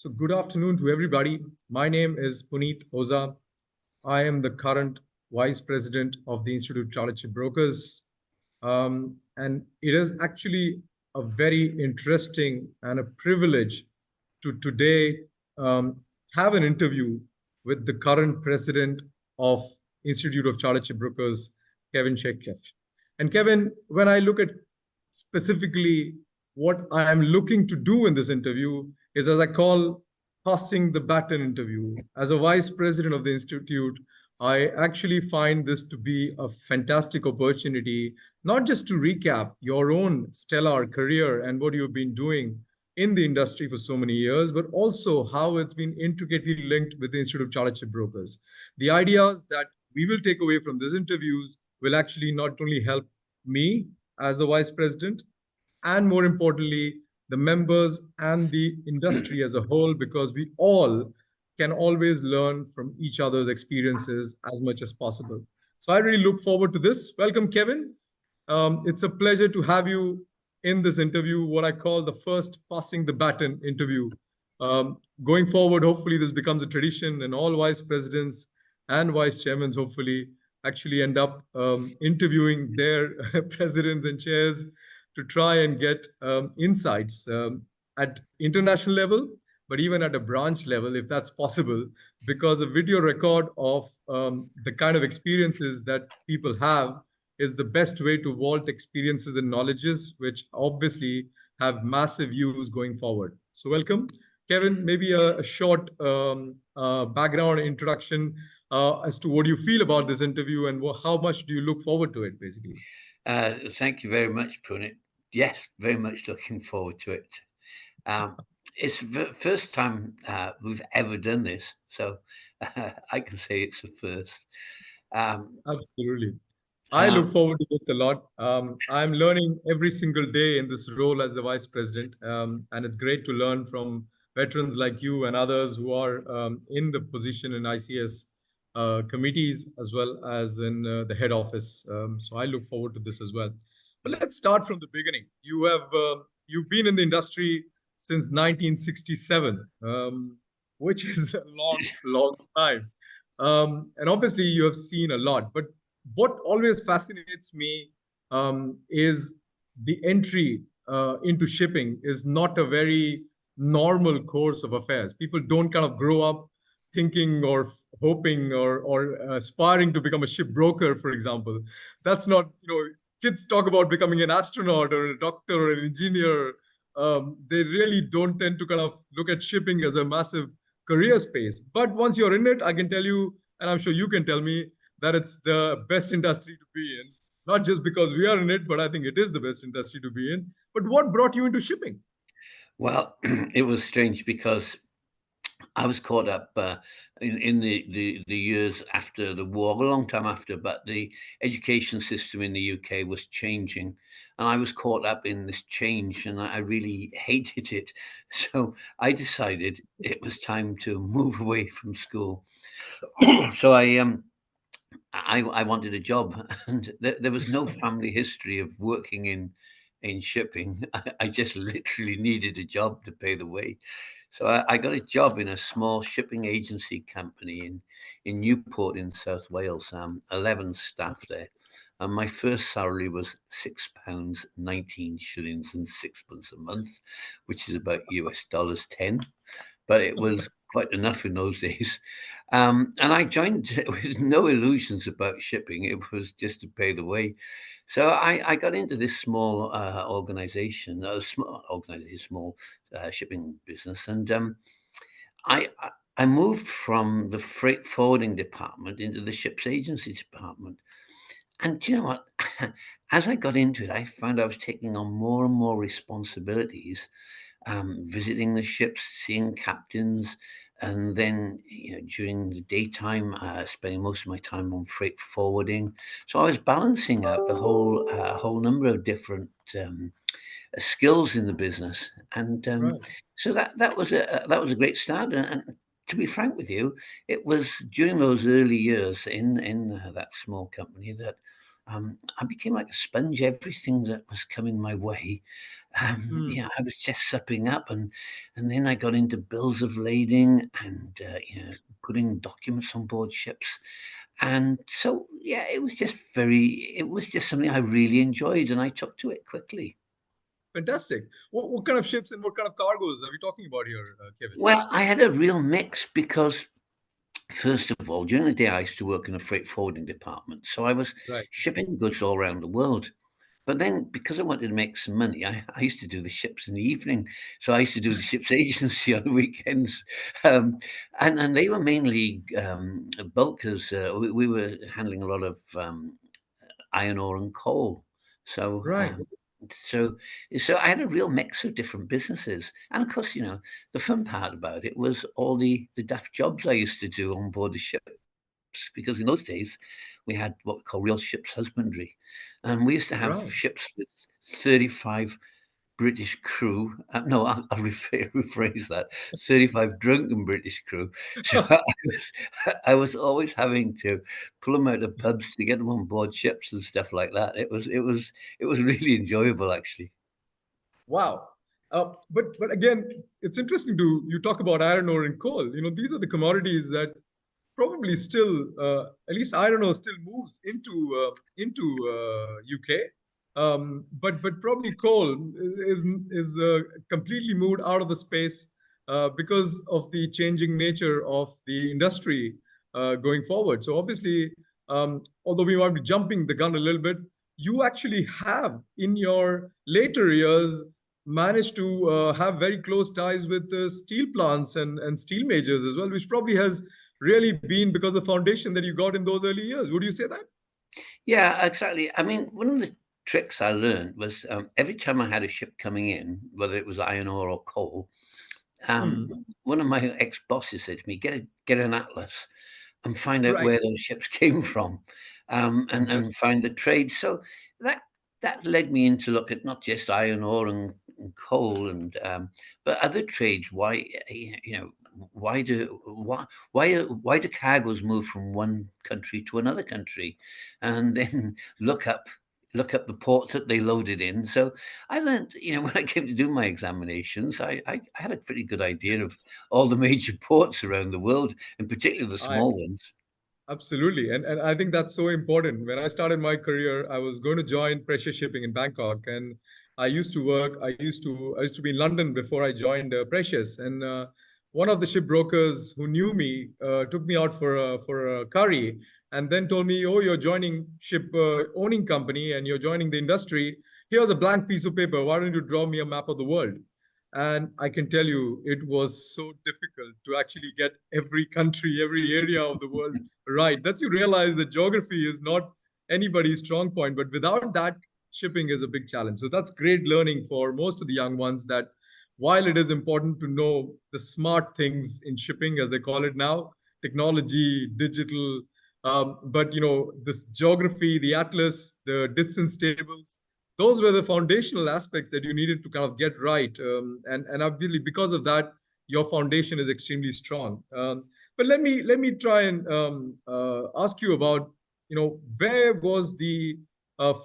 So good afternoon to everybody. My name is Puneet Oza. I am the current Vice President of the Institute of Chartered Brokers. And it is actually a very interesting and a privilege to today have an interview with the current president of Institute of Chartered Brokers, Kevin Shekef. And Kevin, when I look at specifically what I am looking to do in this interview is, as I call, passing the baton interview. As a vice president of the institute, I actually find this to be a fantastic opportunity, not just to recap your own stellar career and what you've been doing in the industry for so many years, but also how it's been intricately linked with the Institute of Chartered Brokers. The ideas that we will take away from these interviews will actually not only help me as the vice president, and more importantly, the members and the industry as a whole, because we all can always learn from each other's experiences as much as possible. So I really look forward to this. Welcome, Kevin. It's a pleasure to have you in this interview, what I call the first passing the baton interview. Going forward, hopefully this becomes a tradition and all vice presidents and vice chairmen hopefully actually end up interviewing their presidents and chairs to try and get insights at international level, but even at a branch level, if that's possible, because a video record of the kind of experiences that people have is the best way to vault experiences and knowledges, which obviously have massive use going forward. So welcome. Kevin, maybe a short background introduction as to what do you feel about this interview and how much do you look forward to it, basically? Thank you very much, Punit. Yes, very much looking forward to it. It's the first time we've ever done this, so I can say it's a first. Absolutely. I look forward to this a lot. I'm learning every single day in this role as the vice president, and it's great to learn from veterans like you and others who are in the position in ICS committees as well as in the head office. So I look forward to this as well. But let's start from the beginning. You've been in the industry since 1967, which is a long time. And obviously, you have seen a lot. But what always fascinates me is the entry into shipping is not a very normal course of affairs. People don't kind of grow up thinking or hoping or aspiring to become a shipbroker, for example. That's not, kids talk about becoming an astronaut or a doctor or an engineer. They really don't tend to kind of look at shipping as a massive career space. But once you're in it, I can tell you, and I'm sure you can tell me, that it's the best industry to be in. Not just because we are in it, but I think it is the best industry to be in. But what brought you into shipping? Well, it was strange because I was caught up in the years after the war, a long time after, but the education system in the UK was changing. And I was caught up in this change and I really hated it. So I decided it was time to move away from school. So I wanted a job, and there was no family history of working in shipping. I just literally needed a job to pay the way. So I got a job in a small shipping agency company in Newport in South Wales. 11 staff there. And my first salary was £6, 19 shillings and sixpence a month, which is about US dollars 10. But it was quite enough in those days. And I joined with no illusions about shipping. It was just to pay the way. So I got into this small organization, small shipping business. And I, I moved from the freight forwarding department into the ships agency department. And do you know what? As I got into it, I found I was taking on more and more responsibilities, visiting the ships, seeing captains, and then during the daytime, spending most of my time on freight forwarding. So I was balancing out the whole number of different skills in the business, and Right. so that was a great start. And to be frank with you, it was during those early years in that small company that I became like a sponge. Everything that was coming my way, Hmm. I was just supping up, and then I got into bills of lading and putting documents on board ships, and so yeah, it was just something I really enjoyed, and I took to it quickly. Fantastic. What kind of ships and what kind of cargoes are we talking about here, Kevin? Well, I had a real mix because first of all, during the day, I used to work in a freight forwarding department. So I was Right. shipping goods all around the world. But then, because I wanted to make some money, I used to do the ships in the evening. So I used to do the ships agency on the weekends. Um, and they were mainly bulkers. We were handling a lot of iron ore and coal. So, Right. so, so I had a real mix of different businesses, and of course, the fun part about it was all the daft jobs I used to do on board the ships. Because in those days, we had what we call real ship's husbandry, and we used to have Right. ships with 35 British crew. No, I'll rephrase that. 35 drunken British crew. So I was always having to pull them out of pubs to get them on board ships and stuff like that. It was really enjoyable, actually. Wow. But again, it's interesting to you talk about iron ore and coal. These are the commodities that probably still, at least iron ore still moves into UK. But probably coal is completely moved out of the space because of the changing nature of the industry going forward. So obviously, although we might be jumping the gun a little bit, you actually have in your later years managed to have very close ties with the steel plants and steel majors as well, which probably has really been because of the foundation that you got in those early years. Would you say that? Yeah, exactly. I mean, one of the tricks I learned was every time I had a ship coming in, whether it was iron ore or coal, Hmm. one of my ex-bosses said to me, get an atlas and find out Right. where those ships came from, and Fantastic. find the trade. So that that led me in to look at not just iron ore and coal but other trades. Why do cargoes move from one country to another country, and then look up the ports that they loaded in. So I learned, when I came to do my examinations, I had a pretty good idea of all the major ports around the world, and particularly the I small ones. Absolutely. And I think that's so important. When I started my career, I was going to join pressure shipping in Bangkok. And I used to be in London before I joined Precious. And one of the ship brokers who knew me took me out for a curry and then told me, "Oh, you're joining ship owning company and you're joining the industry. Here's a blank piece of paper. Why don't you draw me a map of the world?" And I can tell you, it was so difficult to actually get every country, every area of the world right. That's you realize that geography is not anybody's strong point, but without that, shipping is a big challenge. So that's great learning for most of the young ones that while it is important to know the smart things in shipping, as they call it now, technology, digital, but this geography, the atlas, the distance tables, those were the foundational aspects that you needed to kind of get right. And obviously, because of that, your foundation is extremely strong. But let me try and ask you about where was the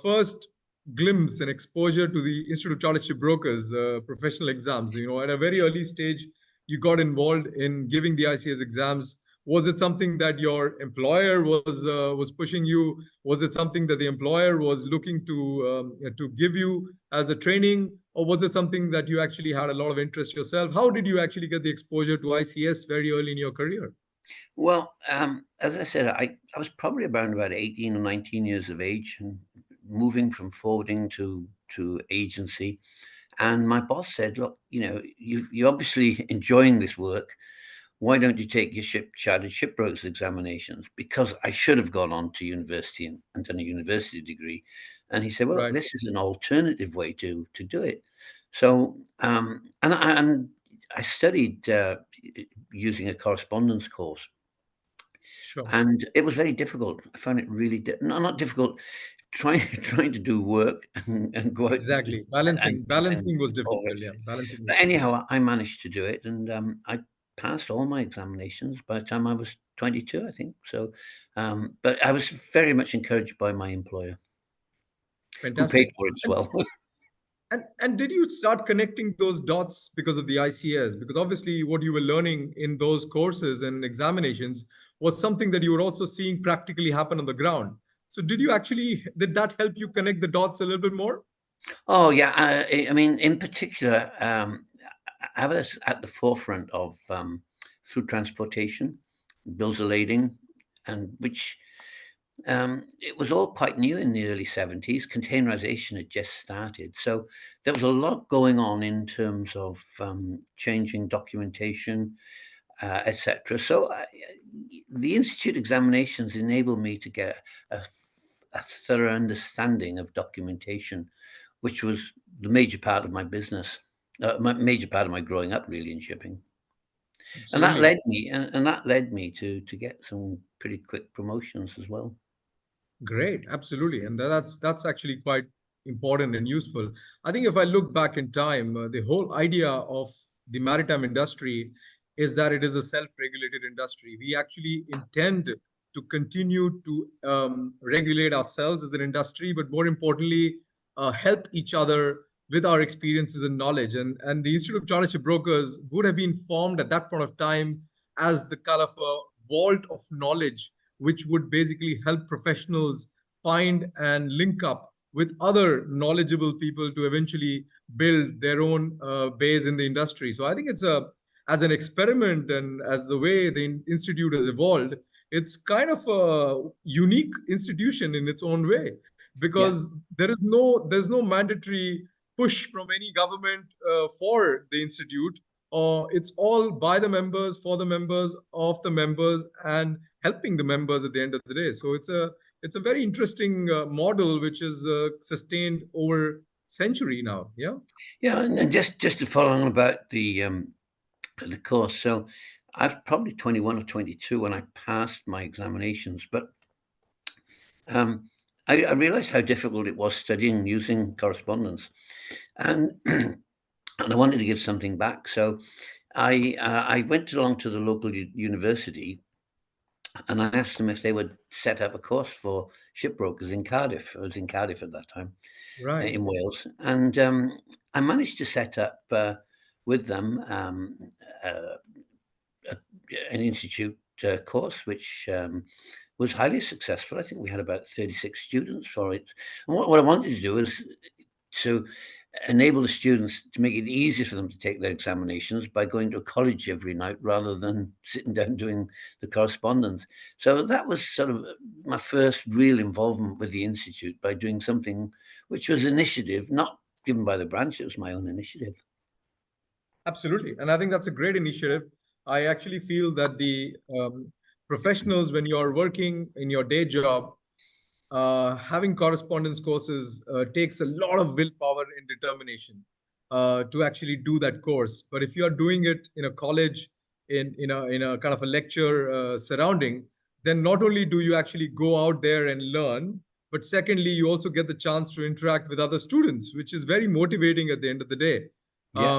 first glimpse and exposure to the Institute of Chartered Shipbrokers professional exams. At a very early stage, you got involved in giving the ICS exams. Was it something that your employer was pushing you? Was it something that the employer was looking to give you as a training, or was it something that you actually had a lot of interest yourself? How did you actually get the exposure to ICS very early in your career? Well, as I said, I was probably around about 18 or 19 years of age and moving from forwarding to agency. And my boss said, look, you're obviously enjoying this work. Why don't you take your chartered shipbrokers examinations? Because I should have gone on to university and done a university degree. And he said, well, Right. this is an alternative way to do it. So, and I studied using a correspondence course, Sure. and it was very difficult. I found it really not difficult. Trying trying to do work and go out Exactly. and Balancing was all difficult. that. Yeah. Balancing was But difficult. anyhow, I managed to do it, and I passed all my examinations by the time I was 22, I think. So, but I was very much encouraged by my employer. who paid Fantastic. for it as And well. and did you start connecting those dots because of the ICS? Because obviously what you were learning in those courses and examinations was something that you were also seeing practically happen on the ground. So did that help you connect the dots a little bit more? Oh yeah, I mean, in particular, I was at the forefront of food transportation, bills of lading, and which it was all quite new in the early 70s. Containerization had just started, so there was a lot going on in terms of changing documentation, etc. So the institute examinations enabled me to get a thorough understanding of documentation, which was the major part of my business, major part of my growing up, really, in shipping. And that Absolutely. led me, and that led me to get some pretty quick promotions as well. Great, absolutely, and that's actually quite important and useful. I think if I look back in time, the whole idea of the maritime industry is that it is a self-regulated industry. We actually intend to continue to regulate ourselves as an industry, but more importantly, help each other with our experiences and knowledge. And the Institute of Chartership Brokers would have been formed at that point of time as the kind of a vault of knowledge which would basically help professionals find and link up with other knowledgeable people to eventually build their own base in the industry. So I think as an experiment and as the way the institute has evolved, it's kind of a unique institution in its own way Yeah. because there's no mandatory push from any government for the institute, or it's all by the members, for the members, of the members, and helping the members at the end of the day. So it's a very interesting model which is sustained over century now. Yeah. Yeah, and just to follow on about the course. So I was probably 21 or 22 when I passed my examinations, but um, I realized how difficult it was studying using correspondence, and and I wanted to give something back. So I went along to the local university and I asked them if they would set up a course for shipbrokers in Cardiff. I was in Cardiff at that time, Right. in Wales, and I managed to set up with them uh, a, an institute course, which was highly successful. I think we had about 36 students for it. And what I wanted to do is to enable the students to make it easier for them to take their examinations by going to a college every night rather than sitting down doing the correspondence. So that was sort of my first real involvement with the institute by doing something which was initiative, not given by the branch, it was my own initiative. Absolutely. And I think that's a great initiative. I actually feel that the professionals, when you're working in your day job, having correspondence courses takes a lot of willpower and determination to actually do that course. But if you are doing it in a college, in a kind of a lecture surrounding, then not only do you actually go out there and learn, but secondly, you also get the chance to interact with other students, which is very motivating at the end of the day. Yeah.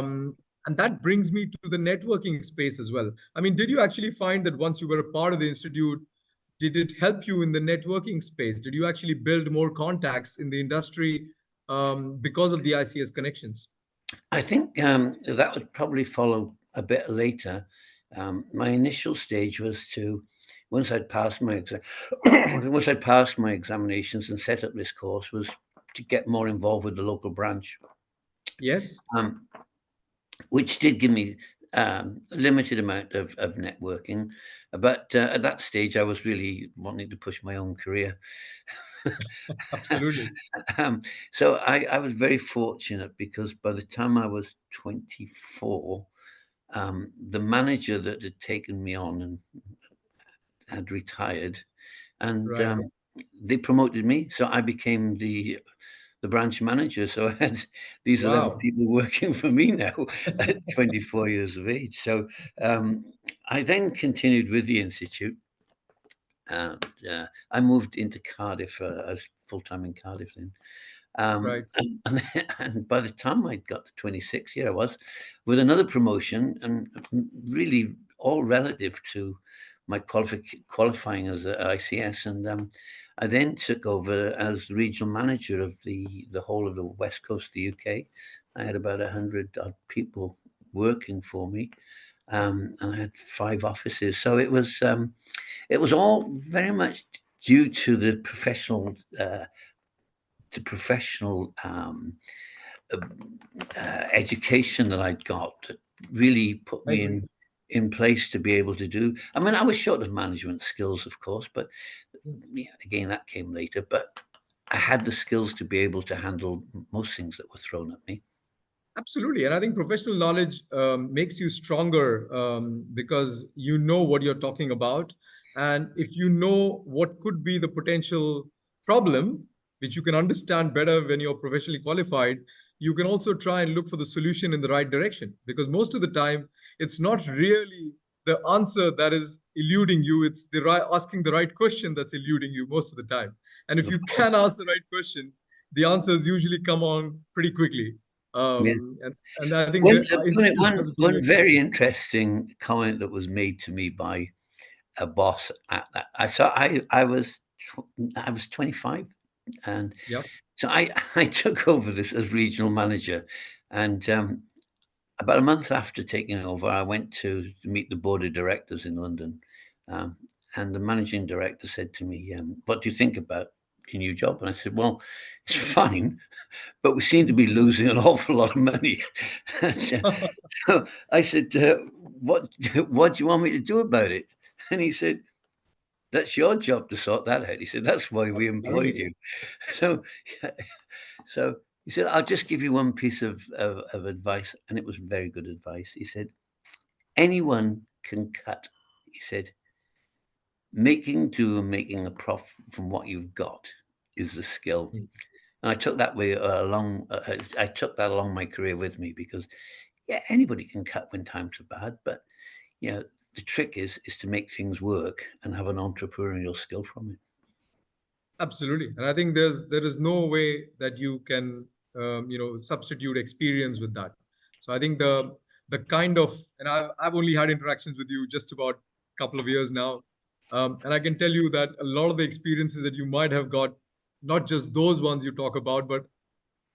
And that brings me to the networking space as well. I mean, did you actually find that once you were a part of the institute, did it help you in the networking space? Did you actually build more contacts in the industry because of the ICS connections? I think that would probably follow a bit later. My initial stage was to, once I'd passed my exam, once I'd passed my examinations and set up this course, was to get more involved with the local branch, Yes. um, which did give me a limited amount of networking. But at that stage, I was really wanting to push my own career. Absolutely. um, so I was very fortunate because by the time I was 24, the manager that had taken me on and had retired, and Right. they promoted me, so I became the branch manager. So I had these 11 Wow. people working for me now at 24 years of age. So I then continued with the institute. And I moved into Cardiff. I was full time in Cardiff then. Right. And by the time I got to 26, here I was with another promotion, and really all relative to my qualifying as a ICS. And I then took over as regional manager of the whole of the west coast of the UK. I had about 100 odd people working for me, and I had 5 offices. So it was all very much due to the professional education that I'd got that really put I me agree. in place to be able to do. I mean, I was short of management skills, of course, but Yes. yeah, again, that came later. But I had the skills to be able to handle most things that were thrown at me. Absolutely. And I think professional knowledge makes you stronger because you know what you're talking about. And if you know what could be the potential problem, which you can understand better when you're professionally qualified, you can also try and look for the solution in the right direction. Because most of the time, it's not really the answer that is eluding you, it's the right, asking the right question that's eluding you most of the time. And if Of you course. can ask the right question, the answers usually come on pretty quickly. Yeah. And I think the institute has been One like very interesting comment that was made to me by a boss at that. I was 25, and yeah, so I took over this as regional manager, and about a month after taking over, I went to meet the board of directors in London, um, and the managing director said to me, "What do you think about your new job?" And I said, "Well, it's fine, but we seem to be losing an awful lot of money." So I said, "What what do you want me to do about it?" And he said, "That's your job to sort that out." He said, "That's why we employed absolutely. you." So, so he said, "I'll just give you one piece of advice," and it was very good advice. He said, "Anyone can cut." He said, "Making do and making a profit from what you've got is the skill." Mm. And I took that way along. I took that along my career with me because, yeah, anybody can cut when times are bad, but you know, the trick is to make things work and have an entrepreneurial skill from it. Absolutely, and I think there is no way that you can substitute experience with that. So I think the kind of, and I've only had interactions with you just about a couple of years now, and I can tell you that a lot of the experiences that you might have got, not just those ones you talk about, but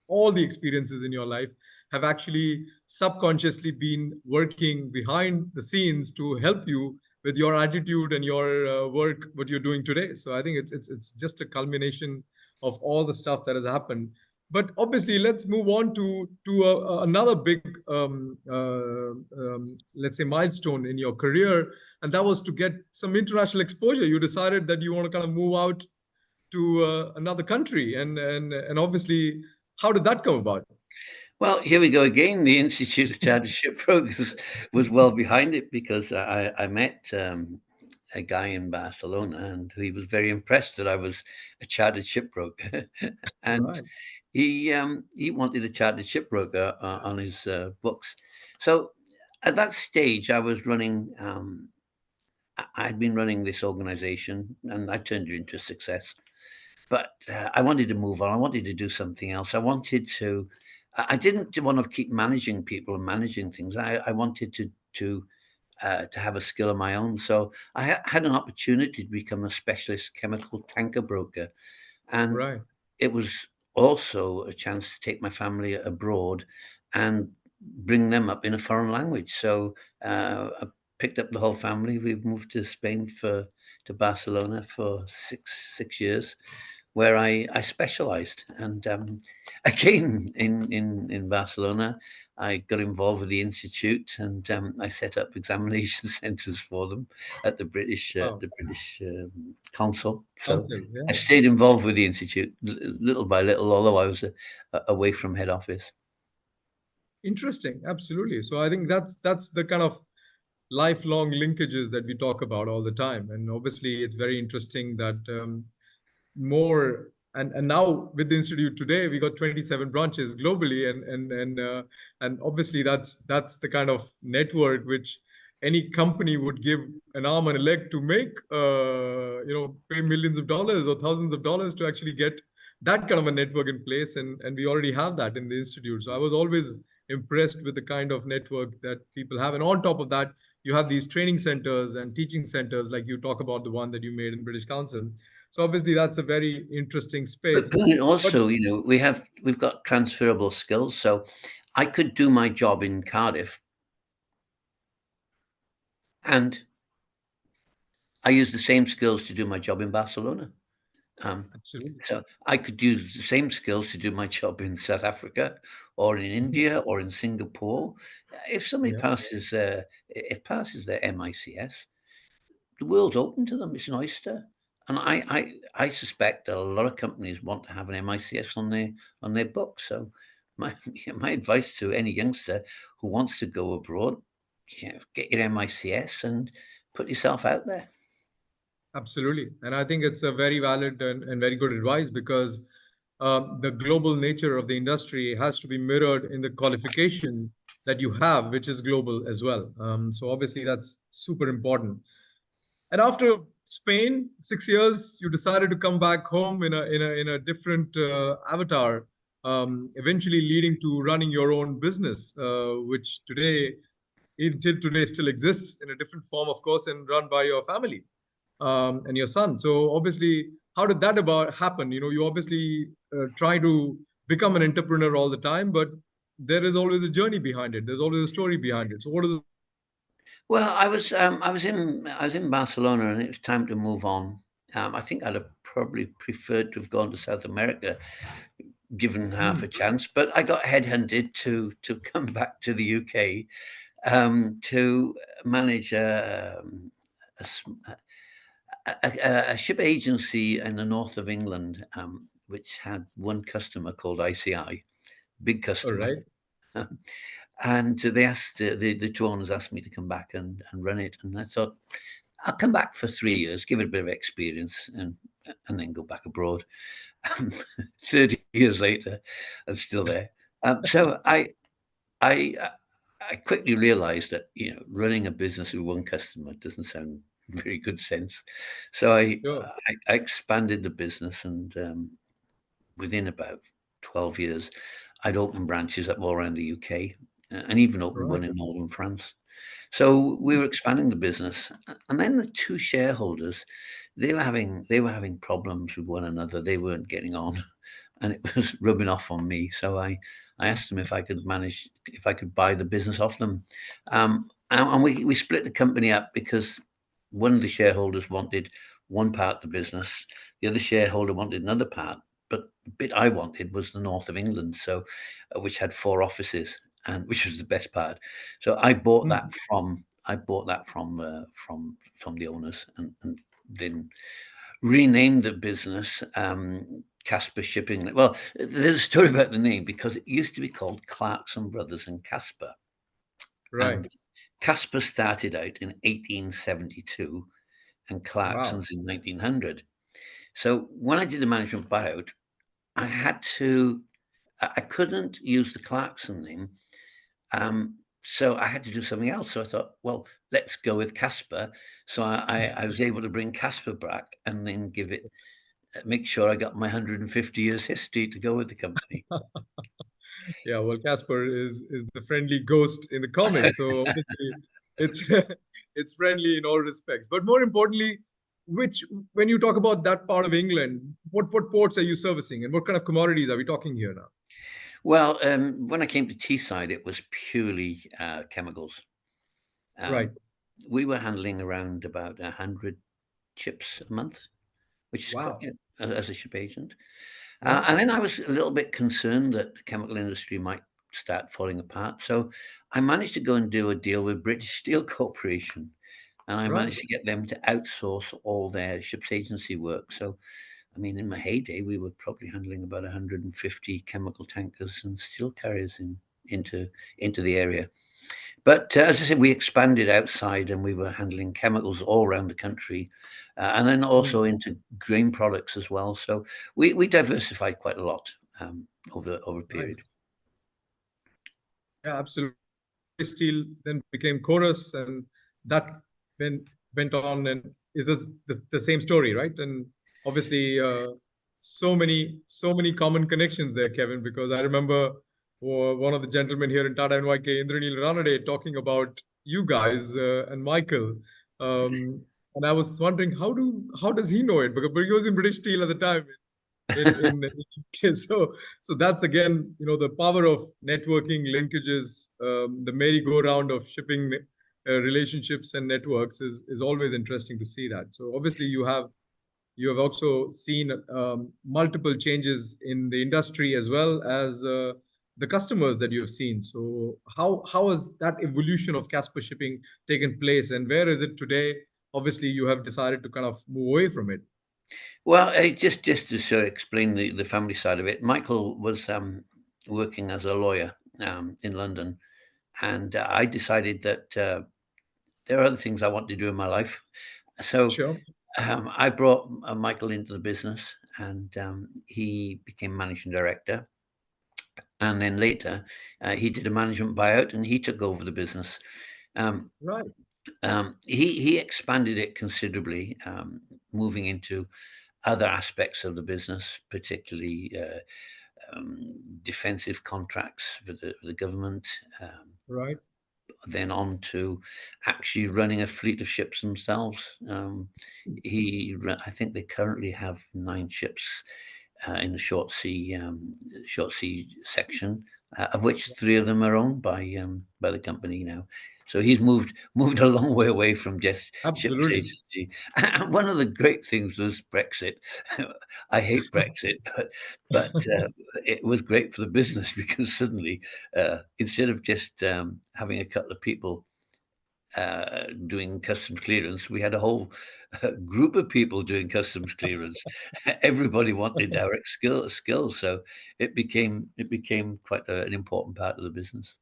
all the experiences in your life have actually subconsciously been working behind the scenes to help you with your attitude and your work what you're doing today. So I think it's just a culmination of all the stuff that has happened. But obviously let's move on to another big let's say milestone in your career, and that was to get some international exposure. You decided that you want to kind of move out to another country, and obviously, how did that come about? Well, here we go again. The Institute of Chartered Shipbrokers was well behind it because I met a guy in Barcelona, and he was very impressed that I was a chartered shipbroker, and Right, he wanted a chartered shipbroker on his books. So at that stage, I was running. I'd been running this organization, and I turned it into a success. But I wanted to move on. I wanted to do something else. I wanted to. I didn't want to keep managing people and managing things. I wanted to have a skill of my own. So I had an opportunity to become a specialist chemical tanker broker, and right. it was also a chance to take my family abroad and bring them up in a foreign language. So I picked up the whole family. We've moved to Spain to Barcelona for six years, where I specialized. And again, in Barcelona, I got involved with the institute, and I set up examination centers for them at Wow, the British consul. So council, I yeah. stayed involved with the institute little by little, although I was away from head office. Interesting, absolutely. So I think that's the kind of lifelong linkages that we talk about all the time, and obviously, it's very interesting that more and now with the institute today we got 27 branches globally, and obviously that's the kind of network which any company would give an arm and a leg to make pay millions of dollars or thousands of dollars to actually get that kind of a network in place, and we already have that in the institute. So I was always impressed with the kind of network that people have, and on top of that you have these training centers and teaching centers like you talk about the one that you made in British Council. So obviously that's a very interesting space. But But also, we've got transferable skills. So I could do my job in Cardiff, and I use the same skills to do my job in Barcelona. absolutely. So I could use the same skills to do my job in South Africa or in India or in Singapore. If somebody Yeah, passes their MICS, the world's open to them. It's an oyster. And I suspect that a lot of companies want to have an MICS on their books. So my my advice to any youngster who wants to go abroad, get your MICS and put yourself out there. absolutely. And I think it's a very valid and very good advice because the global nature of the industry has to be mirrored in the qualification that you have, which is global as well. So obviously that's super important. And after Spain, 6 years, you decided to come back home in a different avatar, eventually leading to running your own business, which today, until today, still exists in a different form, of course, and run by your family and your son. So obviously, how did that about happen? You obviously try to become an entrepreneur all the time, but there is always a journey behind it. There's always a story behind it. So what is it? Well, I was in Barcelona, and it was time to move on. I think I'd have probably preferred to have gone to South America, given half Hmm, a chance. But I got headhunted to come back to the UK to manage a, s- a ship agency in the north of England, which had one customer called ICI, big all customer. right. And they asked the two owners asked me to come back and run it, and I thought I'll come back for 3 years, give it a bit of experience, and then go back abroad. 30 years later, I'm still there. So I I quickly realized that running a business with one customer doesn't sound very good sense. So Sure. I expanded the business, and within about 12 years, I'd opened branches up all around the UK, and even opened Right. one in northern France. So we were expanding the business, and then the two shareholders, they were having problems with one another. They weren't getting on, and it was rubbing off on me. So I asked them if I could buy the business off them, and we split the company up because one of the shareholders wanted one part of the business, the other shareholder wanted another part. But the bit I wanted was the north of England, so which had 4 offices, and which was the best part. So Hmm. I bought that from the owners, and then renamed the business Casper Shipping. Well, there's a story about the name because it used to be called Clarkson Brothers and Casper, Right. and Casper started out in 1872, and Wow. Clarkson's in 1900. So when I did the management buyout, I had to. I couldn't use the Clarkson name, so I had to do something else. So I thought, well, let's go with Casper. So I was able to bring Casper back and then make sure I got my 150 years history to go with the company. Yeah, well, Casper is the friendly ghost in the comics, so obviously it's it's friendly in all respects. But more importantly, which when you talk about that part of England, what ports are you servicing, and what kind of commodities are we talking here now? Well, when I came to Teesside, it was purely chemicals. Right. Um, we were handling around about 100 ships a month, which is quite, Wow. as a ship agent. Yeah. And then I was a little bit concerned that the chemical industry might start falling apart. So I managed to go and do a deal with British Steel Corporation, and I Right. managed to get them to outsource all their ships agency work. So, I mean, in my heyday, we were probably handling about 150 chemical tankers and steel carriers into into the area. But as I said, we expanded outside, and we were handling chemicals all around the country, and then also Mm, into grain products as well. So we diversified quite a lot over a period. nice. Yeah, absolutely. Steel then became Chorus, and that then went on and is the same story, right? And obviously, so many common connections there, Kevin, because I remember one of the gentlemen here in Tata NYK, Indranil Ranade, talking about you guys and Michael. Um, And I was wondering how does he know it? Because he was in British Steel at the time in UK. So that's again, the power of networking, linkages, the merry-go-round of shipping relationships and networks is always interesting to see that. So obviously you have also seen multiple changes in the industry as well as the customers that you have seen. So how has that evolution of Casper Shipping taken place, and where is it today? Obviously, you have decided to kind of move away from it. Well, just to sort of explain the family side of it, Michael was working as a lawyer in London, and I decided that there are other things I want to do in my life. So Sure. I brought Michael into the business, and he became managing director. And then later, he did a management buyout, and he took over the business. Um, Right. he expanded it considerably, moving into other aspects of the business, particularly defensive contracts for the government. Right. Then on to actually running a fleet of ships themselves. I think they currently have 9 ships in the short sea section, of which 3 of them are owned by the company now. So he's moved a long way away from just ships Absolutely. agency. And one of the great things was Brexit. I hate Brexit, but it was great for the business because suddenly, instead of just having a couple of people doing customs clearance, we had a whole group of people doing customs clearance. Everybody wanted direct skills, so it became quite an important part of the business.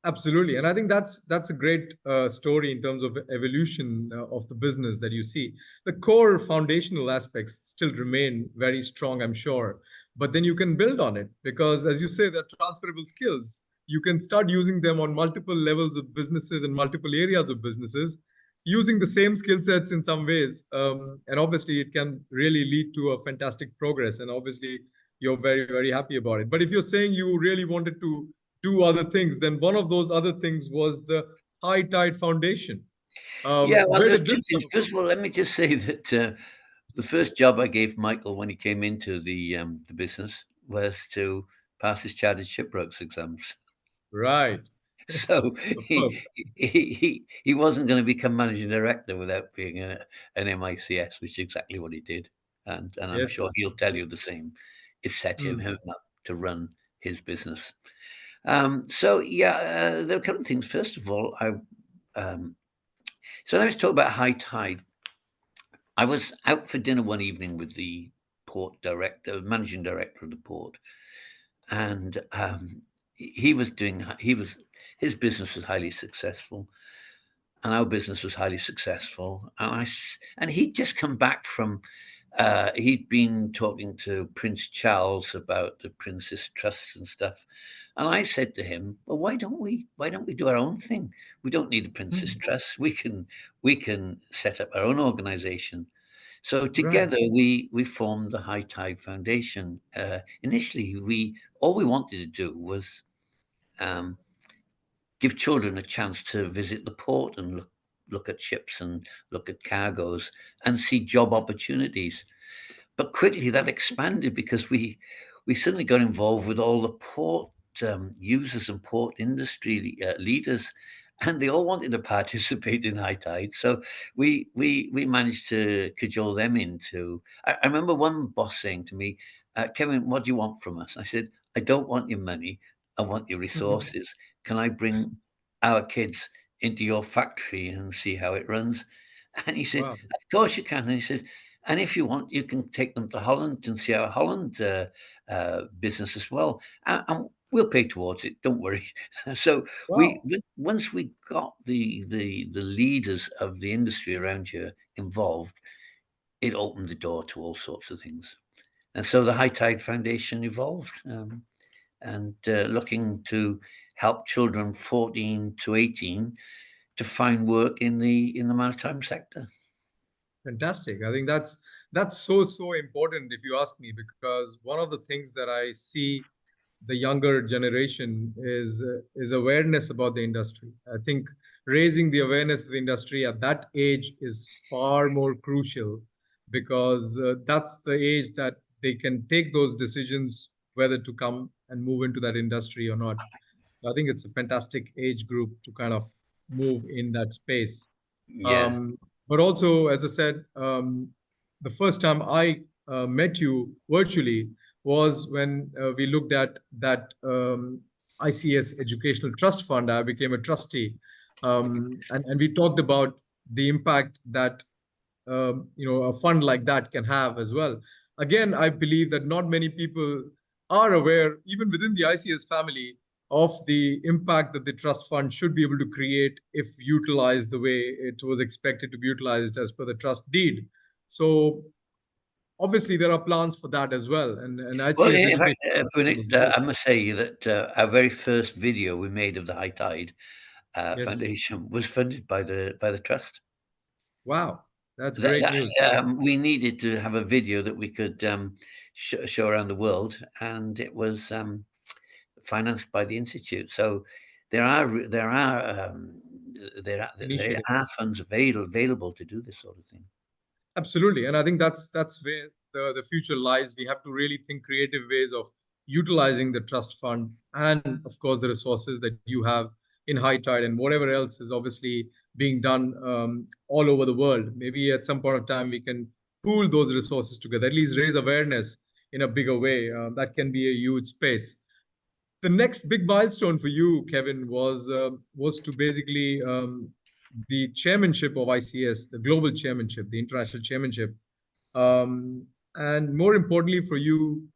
Absolutely, and I think that's a great story in terms of evolution of the business that you see. The core foundational aspects still remain very strong, I'm sure, but then you can build on it because, as you say, they're transferable skills. You can start using them on multiple levels of businesses and multiple areas of businesses, using the same skill sets in some ways, and obviously, it can really lead to a fantastic progress. And obviously, you're very very happy about it. But if you're saying you really wanted to do other things, then one of those other things was the High Tide Foundation. Yeah, well, Where there's did two this things. come First of all, let me just say that the first job I gave Michael when he came into the business was to pass his chartered shipwrights exams. from? Right, So of he course. he wasn't going to become managing director without being an MICS, which is exactly what he did, and I'm sure Yes. he'll tell you the same. It set him Hmm. him up to run his business. So yeah, there are a couple of things. First of all, um, so let's talk about high tide. I was out for dinner one evening with the port director, managing director of the port, and he was his business was highly successful, and our business was highly successful. And he'd just come back from he'd been talking to Prince Charles about the Princess Trust and stuff. And I said to him, "Well, why don't we do our own thing? We don't need the Princess Hmm. Trust. We can set up our own organization." So Right. together we formed the High Tide Foundation. Initially, we all we wanted to do was um, give children a chance to visit the port and look at ships and look at cargoes and see job opportunities. But quickly that expanded because we suddenly got involved with all the port users and port industry leaders, and they all wanted to participate in high tide. So we managed to cajole them into. I remember one boss saying to me, "Kevin, what do you want from us?" I said, "I don't want your money. I want your Mhm. resources. Can I bring our kids into your factory and see how it runs?" And he said, Wow. "Of course you can." And he said, "And if you want, you can take them to Holland and see our Holland business as well, and we'll pay towards it. Don't worry." So Wow. once we got the leaders of the industry around here involved, it opened the door to all sorts of things. And so the High Tide Foundation evolved, and looking to help children 14 to 18 to find work in the maritime sector. Fantastic. I think that's so important if you ask me, because one of the things that I see the younger generation is awareness about the industry. I think raising the awareness of the industry at that age is far more crucial, because that's the age that they can take those decisions whether to come and move into that industry or not. I think it's a fantastic age group to kind of move in that space. Yeah. But also, as I said, the first time I met you virtually was when we looked at that ICS Educational Trust Fund. I became a trustee, and we talked about the impact that a fund like that can have as well. Again, I believe that not many people are aware, even within the ICS family, of the impact that the trust fund should be able to create if utilized the way it was expected to be utilized as per the trust deed. So obviously there are plans for that as well, and Well, ICS in fact, Education Trust Fund Puneet, as well. I must say that our very first video we made of the High Tide Yes. Foundation was funded by the trust. Wow, that's That, great news. we needed to have a video that we could show around the world, and it was financed by the institute. So there are Initiatives. funds available to do this sort of thing. Absolutely, and I think that's where the future lies. We have to really think creative ways of utilizing the trust fund, and of course the resources that you have in High Tide and whatever else is obviously being done all over the world. Maybe at some point of time we can pool those resources together, at least raise awareness in a bigger way. That can be a huge space. The next big milestone for you, Kevin, was to basically the chairmanship of ICS, the global chairmanship, the international chairmanship, and more importantly for you,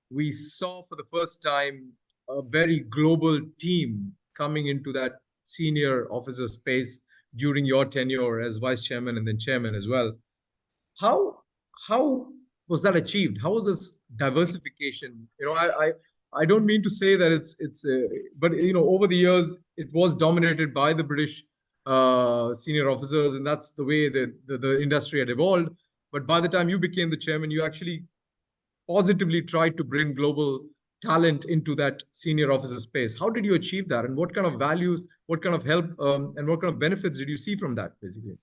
we saw for the first time a very global team coming into that senior officer space during your tenure as vice chairman and then chairman as well. How was that achieved? How was this diversification? I don't mean to say that but over the years it was dominated by the British senior officers, and that's the way the industry had evolved. But by the time you became the chairman, you actually positively tried to bring global talent into that senior officer space. How did you achieve that, and what kind of values, what kind of help, and what kind of benefits did you see from that, basically?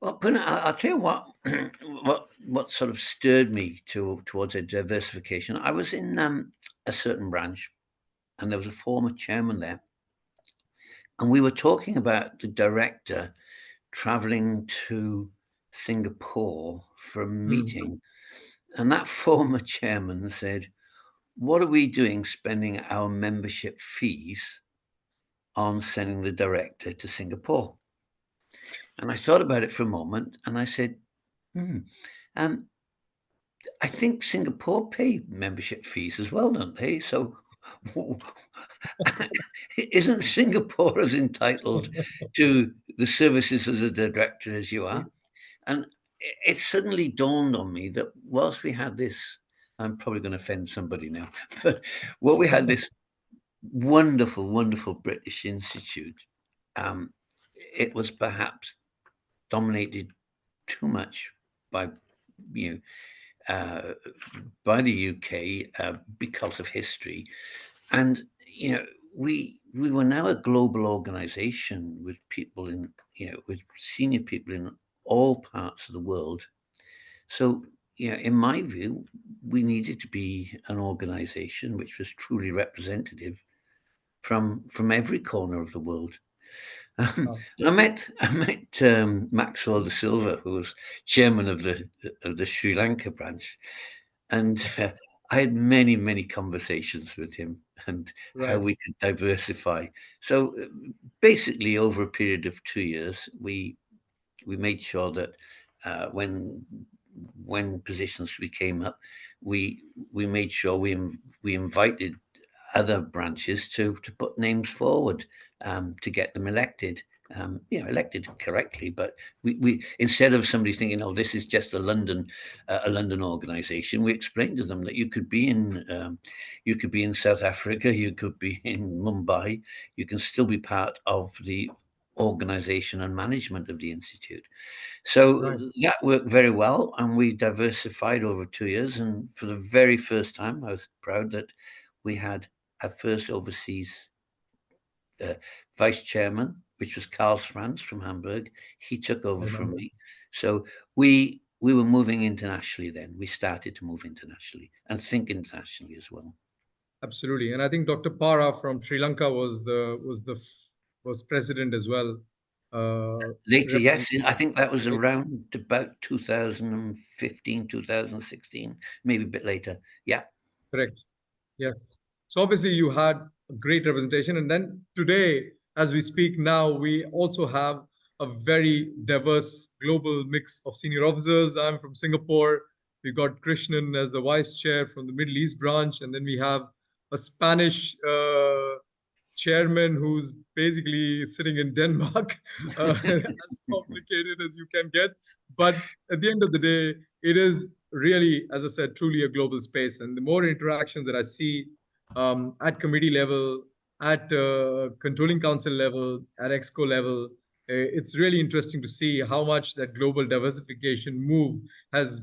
Well, Puneet, I'll tell you what, what sort of stirred me towards a diversification. I was in a certain branch, and there was a former chairman there, and we were talking about the director traveling to Singapore for a Hmm. meeting, and that former chairman said, "What are we doing spending our membership fees on sending the director to Singapore?" And I thought about it for a moment, and I said, "Hmm, um, I think Singapore pay membership fees as well, don't they? So isn't Singapore as entitled to the services as a director as you are?" And it suddenly dawned on me that whilst we had this, I'm probably going to offend somebody now, but while we had this wonderful, wonderful British Institute, um, it was perhaps dominated too much by you know by the UK because of history, and we were now a global organisation with people in with senior people in all parts of the world. So in my view, we needed to be an organisation which was truly representative from every corner of the world. Wow. And I met Maxwell de Silva, who was chairman of the Sri Lanka branch, and I had many many conversations with him and how Right. we could diversify. So basically, over a period of 2 years, we made sure that when positions we came up, we we made sure we invited other branches to put names forward to get them elected. Elected correctly, but we instead of somebody thinking, "Oh, this is just a London organisation," we explained to them that you could be in South Africa, you could be in Mumbai, you can still be part of the organisation and management of the institute. So Right. that worked very well, and we diversified over 2 years. And for the very first time, I was proud that we had our first overseas vice chairman, which was Karl Franz from Hamburg. He took over from me. So we were moving internationally then. We started to move internationally and think internationally as well. Absolutely, and I think Dr. Para from Sri Lanka was president as well. Later, yes, I think that was around about 2015, 2016, maybe a bit later. Yeah. Correct. Yes. So obviously you had a great representation. And then today, as we speak now, we also have a very diverse global mix of senior officers. I'm from Singapore. We've got Krishnan as the vice chair from the Middle East branch. And then we have a Spanish chairman who's basically sitting in Denmark, as complicated as you can get. But at the end of the day, it is really, as I said, truly a global space. And the more interactions that I see at committee level, at controlling council level, at exco level, it's really interesting to see how much that global diversification move has,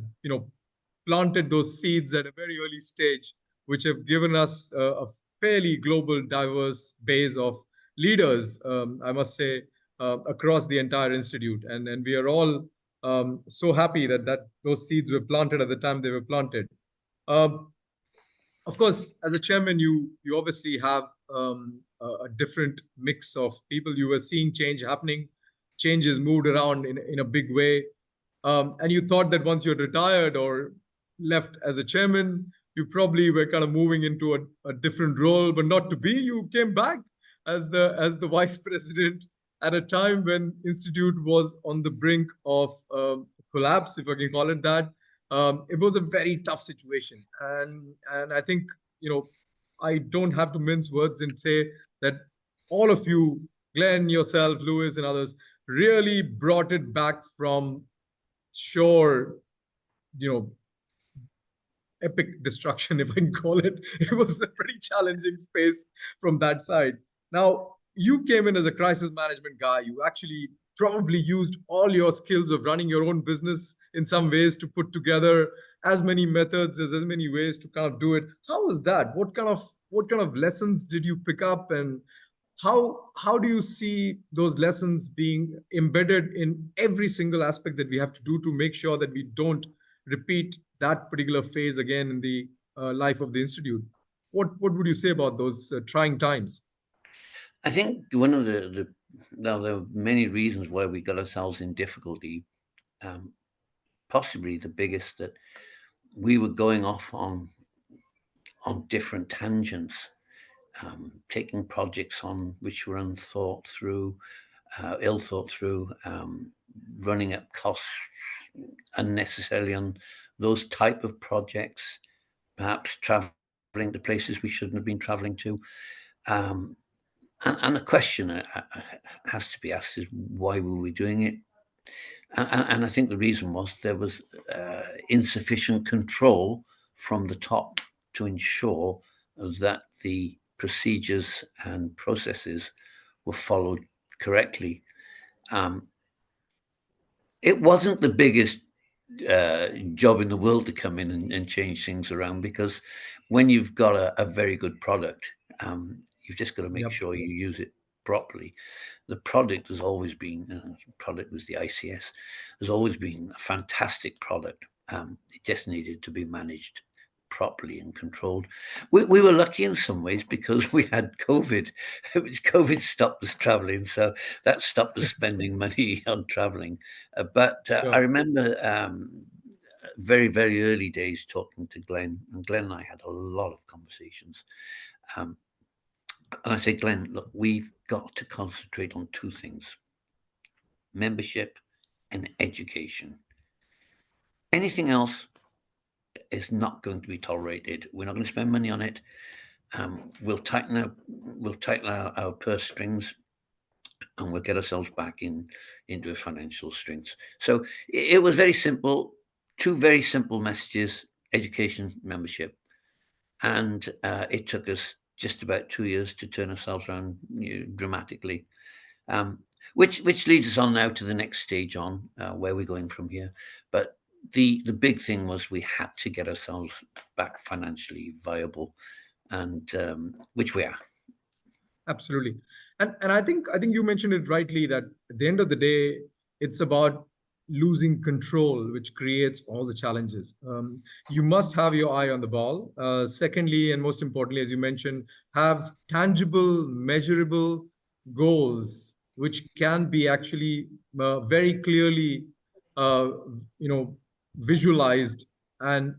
planted those seeds at a very early stage, which have given us a fairly global, diverse base of leaders, I must say, across the entire institute. And we are all so happy that those seeds were planted at the time they were planted. Um, of course, as a chairman, you obviously have a different mix of people. You were seeing change happening, changes moved around in a big way. And you thought that once you're retired or left as a chairman, you probably were kind of moving into a different role, but not to be. You came back as the vice president at a time when Institute was on the brink of collapse, if I can call it that. It was a very tough situation, and I think I don't have to mince words and say that all of you, Glenn, yourself, Lewis, and others, really brought it back from shore, you know, epic destruction, if I can call it. It was a pretty challenging space from that side. Now, you came in as a crisis management guy. You actually probably used all your skills of running your own business in some ways to put together as many methods as many ways to kind of do it. How was that? What kind of lessons did you pick up, and how do you see those lessons being embedded in every single aspect that we have to do to make sure that we don't repeat that particular phase again in the life of the institute? What would you say about those trying times? I think one of now there are many reasons why we got ourselves in difficulty. Possibly the biggest, that we were going off on different tangents, taking projects on which were unthought through, ill thought through, running up costs unnecessarily on those type of projects, perhaps traveling to places we shouldn't have been traveling to. And the question has to be asked is, why were we doing it? And I think the reason was there was insufficient control from the top to ensure that the procedures and processes were followed correctly. It wasn't the biggest job in the world to come in and change things around, because when you've got a very good product, you've just got to make sure you use it properly. The product has always been, product was the ICS, has always been a fantastic product. It just needed to be managed properly and controlled. We were lucky in some ways because we had COVID. COVID stopped us traveling, so that stopped us spending money on traveling. But I remember very, very early days talking to Glenn, and Glenn and I had a lot of conversations. And I said, Glenn, look, we've got to concentrate on two things: membership and education. Anything else is not going to be tolerated. We're not going to spend money on it. We'll tighten our purse strings, and we'll get ourselves back into financial strength. So it was very simple. Two very simple messages: education, membership. And it took us just about 2 years to turn ourselves around dramatically. Which leads us on now to the next stage on where we're going from here. But the big thing was we had to get ourselves back financially viable. and which we are. Absolutely. And I think you mentioned it rightly that at the end of the day, it's about losing control, which creates all the challenges. You must have your eye on the ball. Secondly, and most importantly, as you mentioned, have tangible, measurable goals, which can be actually very clearly, uh, you know, visualized and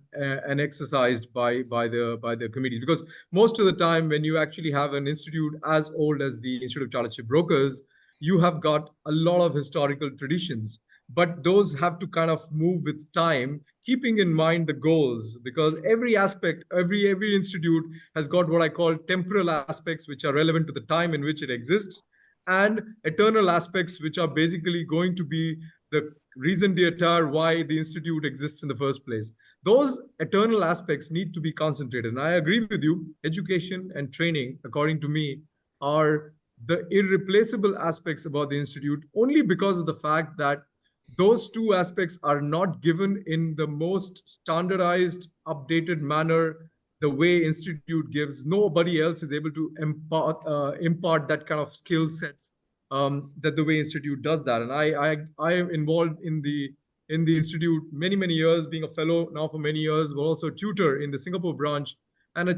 exercised by the committees. Because most of the time when you actually have an institute as old as the Institute of Chartered Brokers, you have got a lot of historical traditions, but those have to kind of move with time, keeping in mind the goals, because every aspect, every institute has got what I call temporal aspects, which are relevant to the time in which it exists, and eternal aspects, which are basically going to be the reason d'etre why the institute exists in the first place. Those eternal aspects need to be concentrated. And I agree with you, education and training, according to me, are the irreplaceable aspects about the institute, only because of the fact that those two aspects are not given in the most standardized, updated manner. The way institute gives, nobody else is able to impart that kind of skill sets, that the way institute does that. And I am involved in the institute many years, being a fellow now for many years, but also tutor in the Singapore branch and a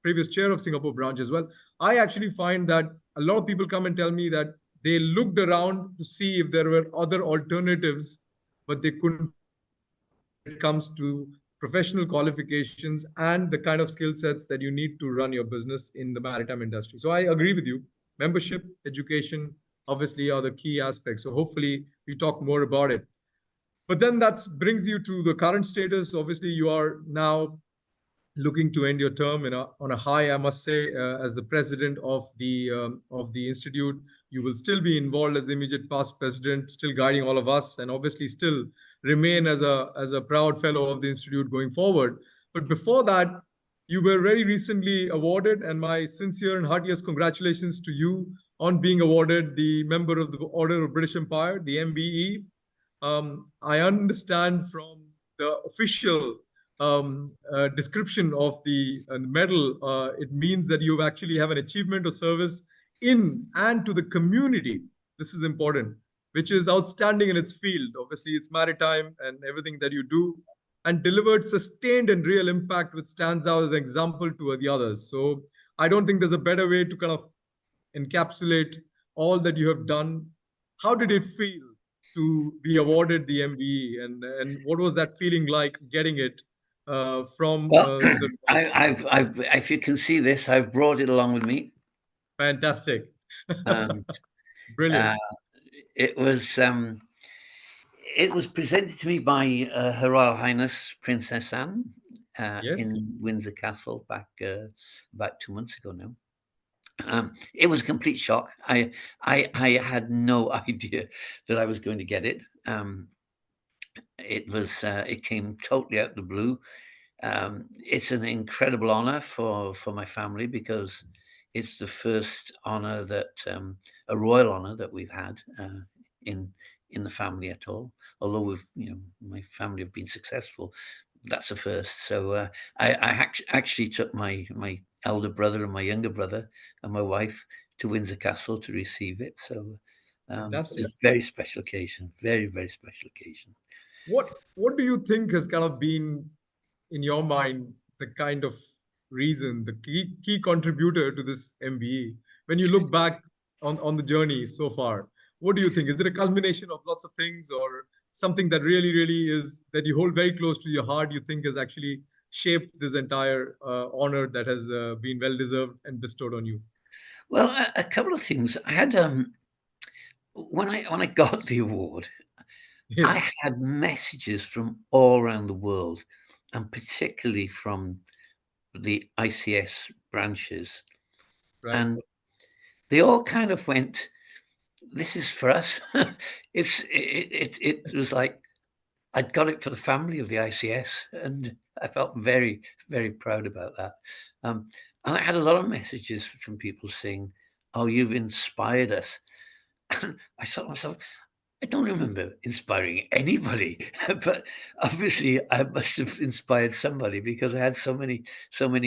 previous chair of Singapore branch as well. I actually find that a lot of people come and tell me that they looked around to see if there were other alternatives, but they couldn't when it comes to professional qualifications and the kind of skill sets that you need to run your business in the maritime industry. So I agree with you. Membership, education, obviously are the key aspects. So hopefully we talk more about it. But then that brings you to the current status. Obviously, you are now looking to end your term on a high, I must say, as the president of the institute. You will still be involved as the immediate past president, still guiding all of us, and obviously still remain as a proud fellow of the institute going forward. But before that, you were very recently awarded, and my sincere and heartiest congratulations to you on being awarded the Member of the Order of British Empire, the MBE. I understand from the official description of the medal, it means that you actually have an achievement of service in and to the community. This is important, which is outstanding in its field. Obviously, it's maritime and everything that you do, and delivered sustained and real impact, which stands out as an example to the others. So I don't think there's a better way to kind of encapsulate all that you have done. How did it feel to be awarded the MBE, and what was that feeling like getting it from Well, the if you can see this, I've brought it along with me. fantastic, And brilliant. uh, it was presented to me by Her Royal Highness Princess Anne Yes, in Windsor Castle back about 2 months ago now. It was a complete shock. I had no idea that I was going to get it. It came totally out of the blue. It's an incredible honor for my family, because it's the first honor that a royal honor that we've had in the family at all. Although my family have been successful, that's a first. So I actually took my elder brother and my younger brother and my wife to Windsor Castle to receive it. So fantastic. it's a very special occasion, very special occasion. What do you think has kind of been, in your mind, the kind of reason, the key contributor to this MBE? When you look back on the journey so far, what do you think? Is it a culmination of lots of things, or something that really is that you hold very close to your heart? You think has actually shaped this entire honor that has been well deserved and bestowed on you? Well, a couple of things. I had when I got the award, I Yes, had messages from all around the world, and particularly from the ICS branches, right. and they all kind of went, "This is for us." It was like I'd got it for the family of the ICS, and I felt very proud about that. And I had a lot of messages from people saying, "Oh, you've inspired us." And I thought to myself, I don't remember inspiring anybody, but obviously I must have inspired somebody because I had so many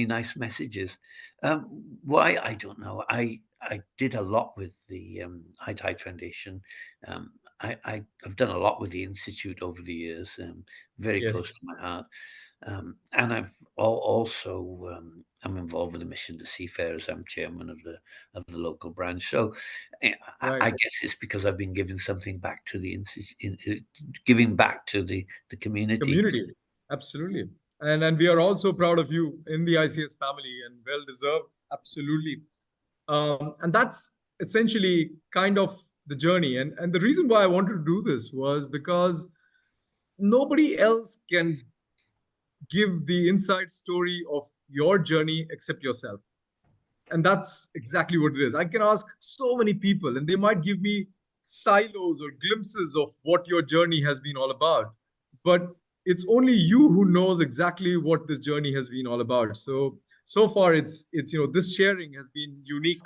nice messages. Why I don't know. I did a lot with the High Tide Foundation. I've done a lot with the institute over the years. Very close to Yes, my heart. And also I'm involved with the Mission to Seafarers. I'm chairman of the local branch. So I right. guess it's because I've been giving something back to the giving back to the community. Community, absolutely. And we are also proud of you in the ICS family and well deserved, absolutely. And that's essentially kind of the journey. And the reason why I wanted to do this was because nobody else can give the inside story of your journey except yourself. And that's exactly what it is. I can ask so many people, and they might give me silos or glimpses of what your journey has been all about. But it's only you who knows exactly what this journey has been all about. So far, it's this sharing has been unique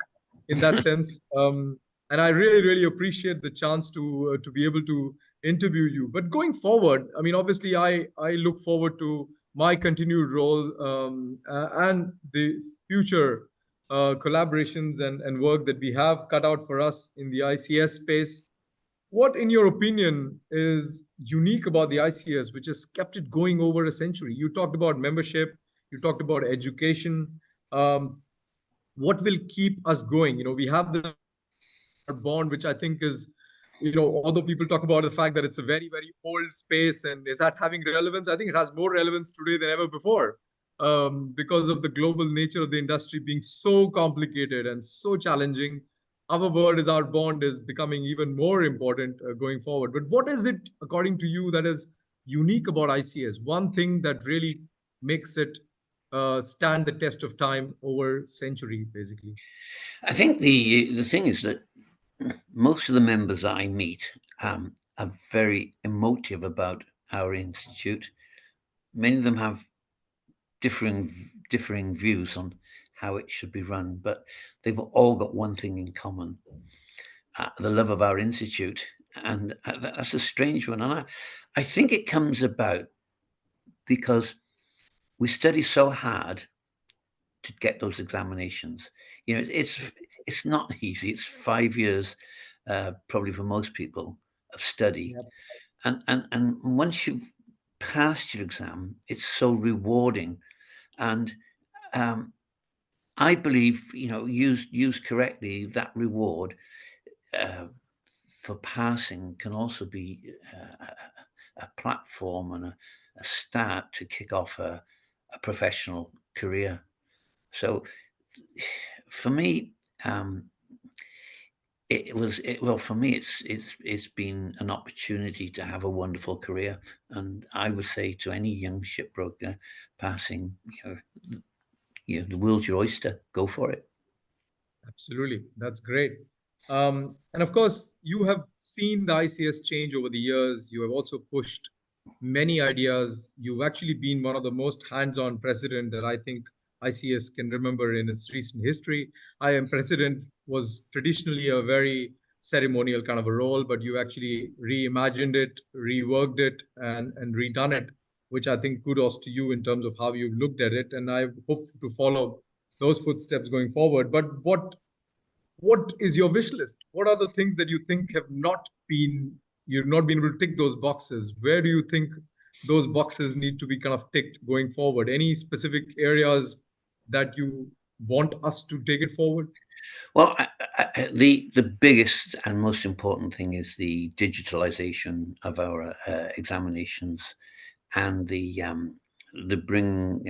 in that sense. And I really appreciate the chance to be able to interview you. But going forward, I mean, obviously, I look forward to my continued role and the future collaborations and work that we have cut out for us in the ICS space. What, in your opinion, is unique about the ICS, which has kept it going over a century? You talked about membership, you talked about education. What will keep us going? We have this our bond, which I think is, although people talk about the fact that it's a very old space and is that having relevance, I think it has more relevance today than ever before, because of the global nature of the industry being so complicated and so challenging. Our word is our bond is becoming even more important going forward. But what is it, according to you, that is unique about ICS? One thing that really makes it stand the test of time over century, basically. I think the thing is that most of the members that I meet are very emotive about our institute. Many of them have differing views on how it should be run, but they've all got one thing in common: the love of our institute, and that's a strange one. And I think it comes about because we study so hard to get those examinations. It's not easy. It's 5 years, probably for most people, of study, Yep. and once you've passed your exam, it's so rewarding. And um, I believe, used correctly, that reward uh, for passing can also be a platform and a start to kick off a professional career. So for me, well, for me, it's been an opportunity to have a wonderful career, and I would say to any young shipbroker passing, the world's your oyster. Go for it. Absolutely. That's great. And of course, you have seen the ICS change over the years. You have also pushed many ideas. You've actually been one of the most hands-on president that I think ICS can remember in its recent history. I am president was traditionally a very ceremonial kind of a role, but you actually reimagined it, reworked it, and redone it, which I think kudos to you in terms of how you've looked at it. And I hope to follow those footsteps going forward. But what is your wish list? What are the things that you think have not been you've not been able to tick those boxes? Where do you think those boxes need to be kind of ticked going forward? Any specific areas that you want us to take it forward? Well, the biggest and most important thing is the digitalization of our examinations, and the bring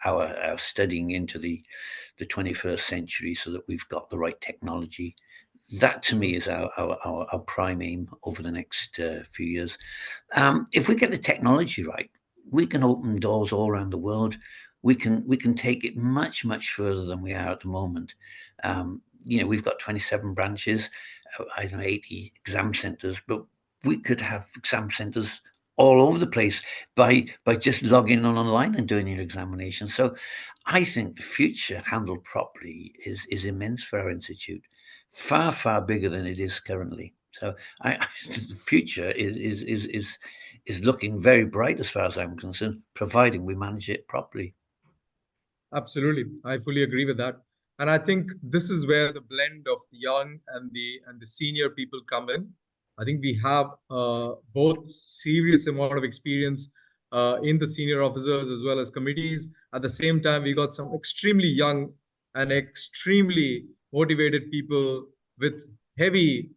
our studying into the 21st century, so that we've got the right technology. That to me Sure. is our prime aim over the next few years. If we get the technology right, we can open doors all around the world. We can take it much further than we are at the moment. We've got 27 branches, I don't know, 80 exam centers, but we could have exam centers all over the place by just logging on online and doing your examination. So I think the future, handled properly, is immense for our institute, far bigger than it is currently. So the future is looking very bright as far as I'm concerned, providing we manage it properly. Absolutely, I fully agree with that, and I think this is where the blend of the young and the senior people come in. I think we have both serious amount of experience in the senior officers as well as committees. At the same time, we got some extremely young and extremely motivated people with heavy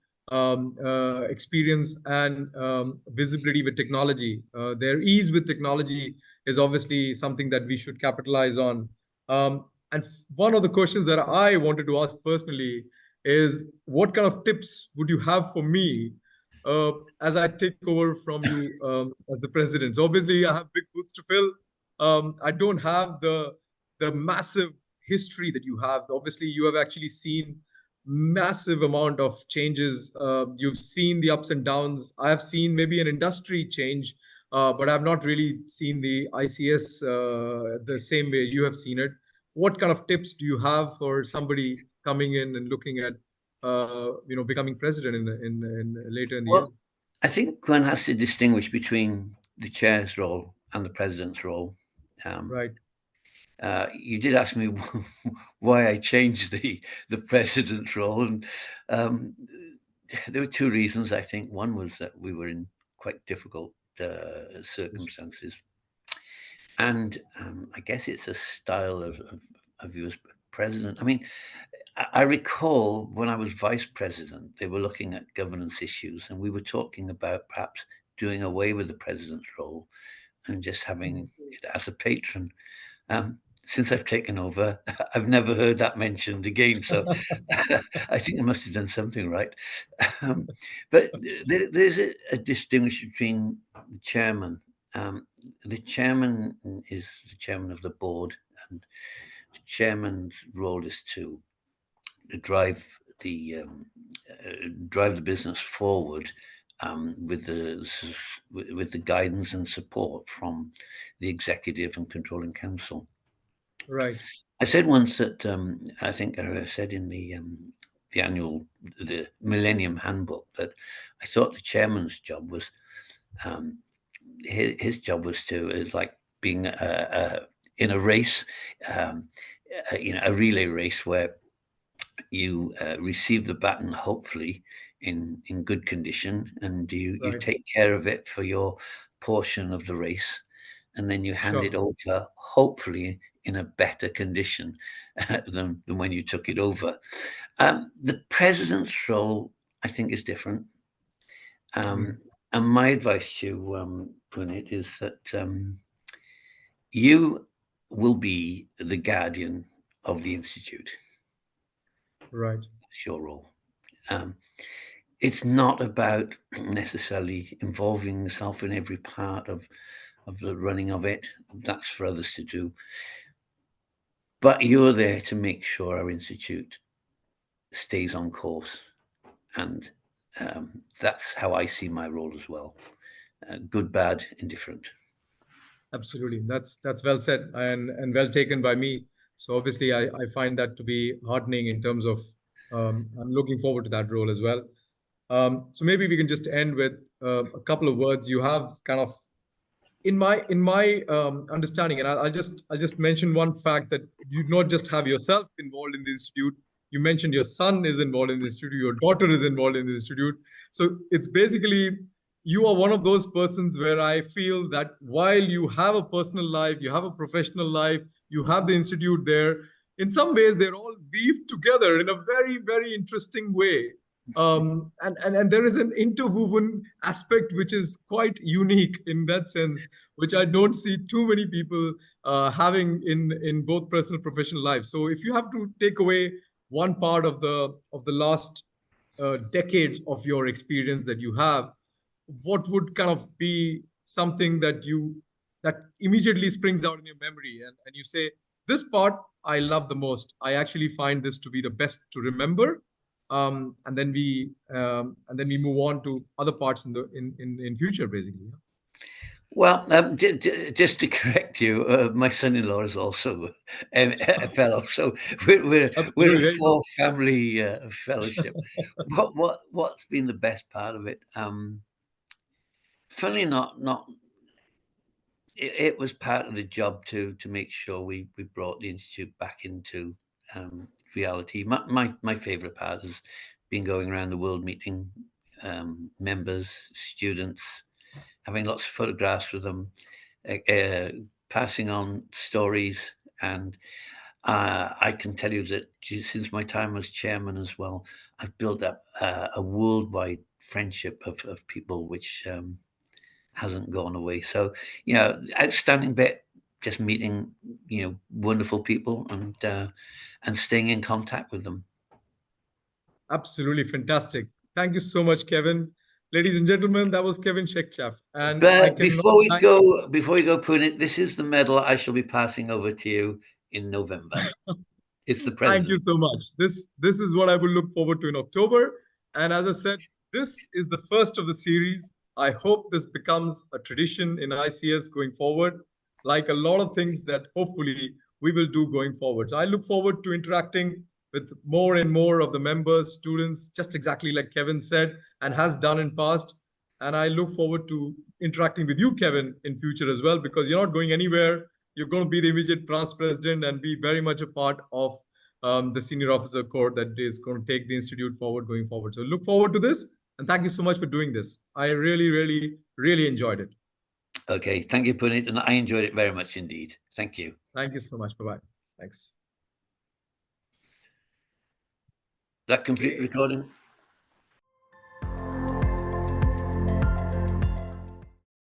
experience and visibility with technology. Their ease with technology is obviously something that we should capitalize on. And one of the questions that I wanted to ask personally is, what kind of tips would you have for me uh, as I take over from you as the president? So obviously, I have big boots to fill. I don't have the massive history that you have. Obviously, you have actually seen massive amount of changes. You've seen the ups and downs. I have seen maybe an industry change, but I've not really seen the ICS the same way you have seen it. What kind of tips do you have for somebody coming in and looking at, becoming president in later in the year? Well, I think one has to distinguish between the chair's role and the president's role. Right. You did ask me why I changed the president's role, and there were two reasons. I think one was that we were in quite difficult circumstances, and I guess it's a style of you as president. I mean, I recall when I was vice president, they were looking at governance issues, and we were talking about perhaps doing away with the president's role and just having it as a patron. Since I've taken over, I've never heard that mentioned again. So I think I must have done something right. But there's a distinction between the chairman. The chairman is the chairman of the board, and the chairman's role is to drive the business forward with the guidance and support from the executive and controlling council. Right. I said once that I think I said in the Millennium Handbook that I thought the chairman's job was his job was to is like being in a race, a relay race where you receive the baton hopefully in good condition, and you Right. take care of it for your portion of the race, and then you hand it Sure. over hopefully in a better condition than when you took it over. The president's role, I think, is different. And my advice to you, Punit, is that you will be the guardian of the institute. Right. It's your role. It's not about necessarily involving yourself in every part of the running of it. That's for others to do. But you're there to make sure our institute stays on course. And that's how I see my role as well. Good, bad, indifferent. Absolutely. That's well said and well taken by me. So obviously, I find that to be heartening in terms of I'm looking forward to that role as well. So maybe we can just end with a couple of words. You have kind of in my understanding, and I'll just mention one fact that you not just have yourself involved in the institute. You mentioned your son is involved in the institute, your daughter is involved in the institute. So it's basically you are one of those persons where I feel that while you have a personal life, you have a professional life, you have the institute there. In some ways, they're all weaved together in a very, very interesting way. And there is an interwoven aspect which is quite unique in that sense, which I don't see too many people having in both personal and professional life. So if you have to take away one part of the last decades of your experience that you have, what would kind of be something that immediately springs out in your memory, and you say, this part I love the most. I actually find this to be the best to remember, and then we move on to other parts in future, basically. Well, just to correct you, my son-in-law is also a fellow, so we're a Absolutely. There you go. four-family fellowship. What's been the best part of it? Certainly not. It was part of the job to make sure we brought the institute back into reality. My favorite part has been going around the world meeting members, students, having lots of photographs with them, passing on stories. And I can tell you that since my time as chairman as well, I've built up a worldwide friendship of people, which hasn't gone away. So, outstanding bit, just meeting, wonderful people and staying in contact with them. Absolutely fantastic. Thank you so much, Kevin. Ladies and gentlemen, that was Kevin Shekchaf. And I But cannot thank. before we go, Punit, this is the medal I shall be passing over to you in November. It's the Thank you president. so much. This is what I will look forward to in October. And as I said, this is the first of the series. I hope this becomes a tradition in ICS going forward, like a lot of things that hopefully we will do going forward. So I look forward to interacting with more and more of the members, students, just exactly like Kevin said and has done in past. And I look forward to interacting with you, Kevin, in future as well, because you're not going anywhere. You're going to be the immediate past president and be very much a part of the senior officer corps that is going to take the institute forward going forward. So look forward to this. And thank you so much for doing this. I really, really, really enjoyed it. Okay, thank you, Punit, and I enjoyed it very much indeed. Thank you. Thank you so much. Bye bye. Thanks. That complete recording?